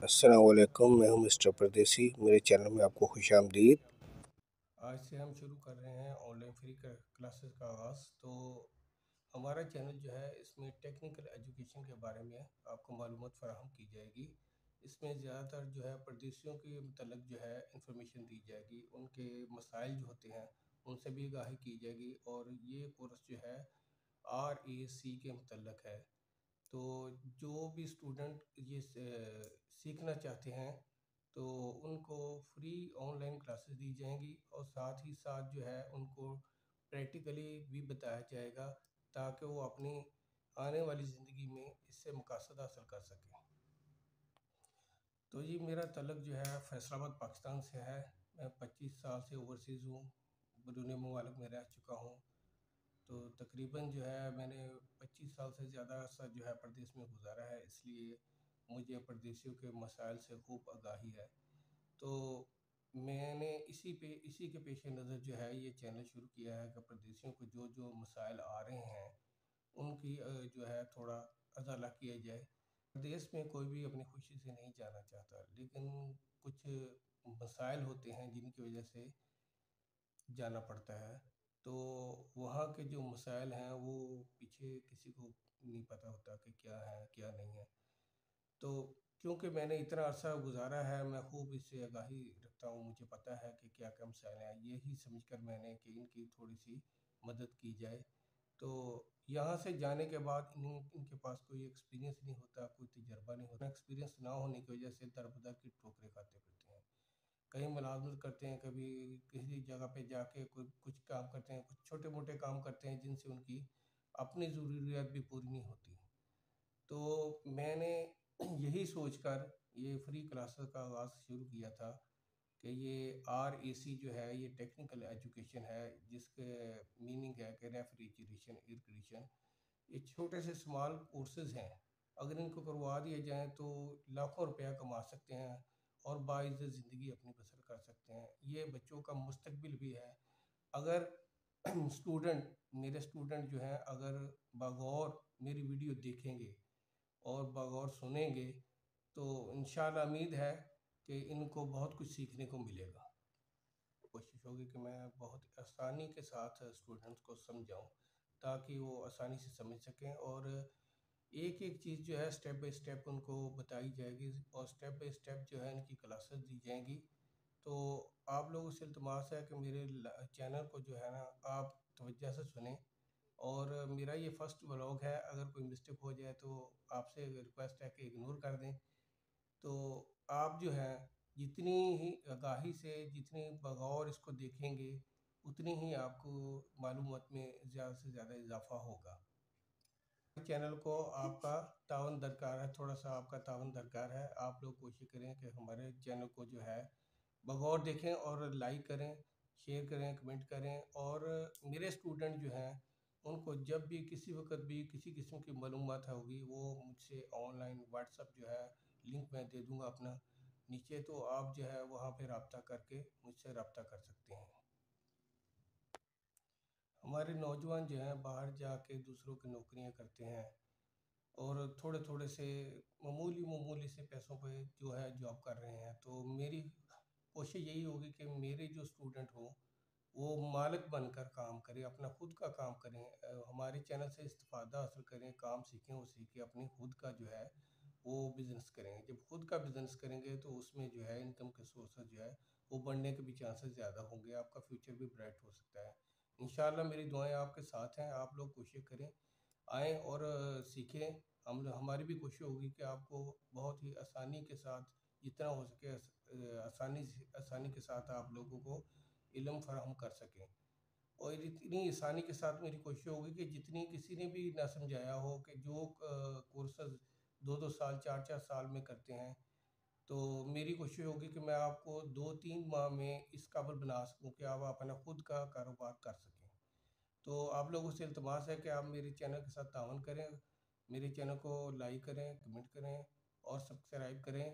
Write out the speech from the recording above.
السلام علیکم، میں ہوں مسٹر پردیسی، میرے چینل میں آپ کو خوش آمدید۔ آج سے ہم شروع کر رہے ہیں آن لائن فری کلاسز کا آغاز۔ تو ہمارا چینل جو ہے اس میں ٹیکنیکل ایجوکیشن کے بارے میں آپ کو معلومات فراہم کی جائے گی۔ اس میں زیادہ تر جو ہے پردیسیوں کے متعلق جو ہے انفارمیشن دی جائے گی، ان کے مسائل جو ہوتے ہیں ان سے بھی آگاہی کی جائے گی، اور یہ کورس جو ہے RAC کے متعلق ہے۔ تو جو بھی اسٹوڈنٹ یہ سیکھنا چاہتے ہیں تو ان کو فری آن لائن کلاسز دی جائیں گی، اور ساتھ ہی ساتھ جو ہے ان کو پریکٹیکلی بھی بتایا جائے گا تاکہ وہ اپنی آنے والی زندگی میں اس سے مقاصد حاصل کر سکیں۔ تو یہ میرا تعلق جو ہے فیصل آباد پاکستان سے ہے۔ میں 25 سال سے اوورسیز ہوں، بیرون ممالک میں رہ چکا ہوں۔ تو تقریباً جو ہے میں نے 25 سال سے زیادہ عرصہ جو ہے پردیس میں گزارا ہے، اس لیے مجھے پردیسیوں کے مسائل سے خوب آگاہی ہے۔ تو میں نے اسی کے پیش نظر جو ہے یہ چینل شروع کیا ہے کہ پردیسیوں کو جو مسائل آ رہے ہیں ان کی جو ہے تھوڑا ازالہ کیا جائے۔ پردیس میں کوئی بھی اپنی خوشی سے نہیں جانا چاہتا، لیکن کچھ مسائل ہوتے ہیں جن کی وجہ سے جانا پڑتا ہے۔ تو وہاں کے جو مسائل ہیں وہ پیچھے کسی کو نہیں پتہ ہوتا کہ کیا ہے کیا نہیں ہے۔ تو کیونکہ میں نے اتنا عرصہ گزارا ہے، میں خوب اس سے آگاہی رکھتا ہوں، مجھے پتہ ہے کہ کیا کیا مسائل ہیں، یہی سمجھ کر میں نے کہ ان کی تھوڑی سی مدد کی جائے۔ تو یہاں سے جانے کے بعد ان کے پاس کوئی ایکسپیرینس نہیں ہوتا، کوئی تجربہ نہیں ہوتا۔ ایکسپیرینس نہ ہونے کی وجہ سے در بدر کی ٹھوکریں کھاتے پھرتے ہیں، کہیں ملازمت کرتے ہیں، کبھی کسی جگہ پہ جا کے کچھ کام کرتے ہیں، کچھ چھوٹے موٹے کام کرتے ہیں جن سے ان کی اپنی ضروریات بھی پوری نہیں ہوتی۔ تو میں نے یہی سوچ کر یہ فری کلاسز کا آغاز شروع کیا تھا کہ یہ RAC جو ہے یہ ٹیکنیکل ایجوکیشن ہے، جس کے میننگ ہے کہ ریفریجریشن ایئر کنڈیشن۔ یہ چھوٹے سے اسمال کورسز ہیں، اگر ان کو کروا دیے جائیں تو لاکھوں روپیہ کما سکتے ہیں اور باعزت زندگی اپنی بسر کر سکتے ہیں۔ یہ بچوں کا مستقبل بھی ہے۔ اگر میرے اسٹوڈنٹ جو ہیں اگر بغور میری ویڈیو دیکھیں گے اور بغور سنیں گے تو انشاءاللہ امید ہے کہ ان کو بہت کچھ سیکھنے کو ملے گا۔ کوشش ہوگی کہ میں بہت آسانی کے ساتھ اسٹوڈنٹس کو سمجھاؤں تاکہ وہ آسانی سے سمجھ سکیں، اور ایک ایک چیز جو ہے سٹیپ بائی سٹیپ ان کو بتائی جائے گی، اور سٹیپ بائی سٹیپ جو ہے ان کی کلاسز دی جائیں گی۔ تو آپ لوگوں سے التماس ہے کہ میرے چینل کو جو ہے نا آپ توجہ سے سنیں، اور میرا یہ فرسٹ ولاگ ہے، اگر کوئی مسٹیک ہو جائے تو آپ سے ریکویسٹ ہے کہ اگنور کر دیں۔ تو آپ جو ہے جتنی ہی آگاہی سے جتنی بغور اس کو دیکھیں گے اتنی ہی آپ کو معلومات میں زیادہ سے زیادہ اضافہ ہوگا۔ چینل کو آپ کا تعاون درکار ہے، تھوڑا سا آپ کا تعاون درکار ہے۔ آپ لوگ کوشش کریں کہ ہمارے چینل کو جو ہے بغور دیکھیں اور لائک کریں، شیئر کریں، کمنٹ کریں، اور میرے اسٹوڈنٹ جو ہیں ان کو جب بھی کسی وقت بھی کسی قسم کی معلومات ہوگی وہ مجھ سے آن لائن واٹس اپ جو ہے لنک میں دے دوں گا اپنا نیچے، تو آپ جو ہے وہاں پہ رابطہ کر کے مجھ سے رابطہ کر سکتے ہیں۔ ہمارے نوجوان جو ہیں باہر جا کے دوسروں کی نوکریاں کرتے ہیں اور تھوڑے تھوڑے سے معمولی سے پیسوں پہ جو ہے جاب کر رہے ہیں۔ تو میری کوشش یہی ہوگی کہ میرے جو اسٹوڈنٹ ہوں وہ مالک بن کر کام کریں، اپنا خود کا کام کریں، ہمارے چینل سے استفادہ حاصل کریں، کام سیکھیں، وہ سیکھیں، اپنی خود کا جو ہے وہ بزنس کریں۔ جب خود کا بزنس کریں گے تو اس میں جو ہے انکم کے سورسز جو ہے وہ بڑھنے کے بھی چانسز زیادہ ہوں گے، آپ کا فیوچر بھی برائٹ ہو سکتا ہے۔ انشاءاللہ میری دعائیں آپ کے ساتھ ہیں، آپ لوگ کوشش کریں، آئیں اور سیکھیں۔ ہماری بھی کوشش ہوگی کہ آپ کو بہت ہی آسانی کے ساتھ جتنا ہو سکے آسانی کے ساتھ آپ لوگوں کو علم فراہم کر سکیں، اور اتنی آسانی کے ساتھ میری کوشش ہوگی کہ جتنی کسی نے بھی نہ سمجھایا ہو کہ جو کورسز 2 سال 4 سال میں کرتے ہیں، تو میری کوشش ہوگی کہ میں آپ کو 2-3 ماہ میں اس قابل بنا سکوں کہ آپ اپنا خود کا کاروبار کر سکیں۔ تو آپ لوگوں سے التماس ہے کہ آپ میرے چینل کے ساتھ تعاون کریں، میرے چینل کو لائک کریں، کمنٹ کریں اور سبسکرائب کریں۔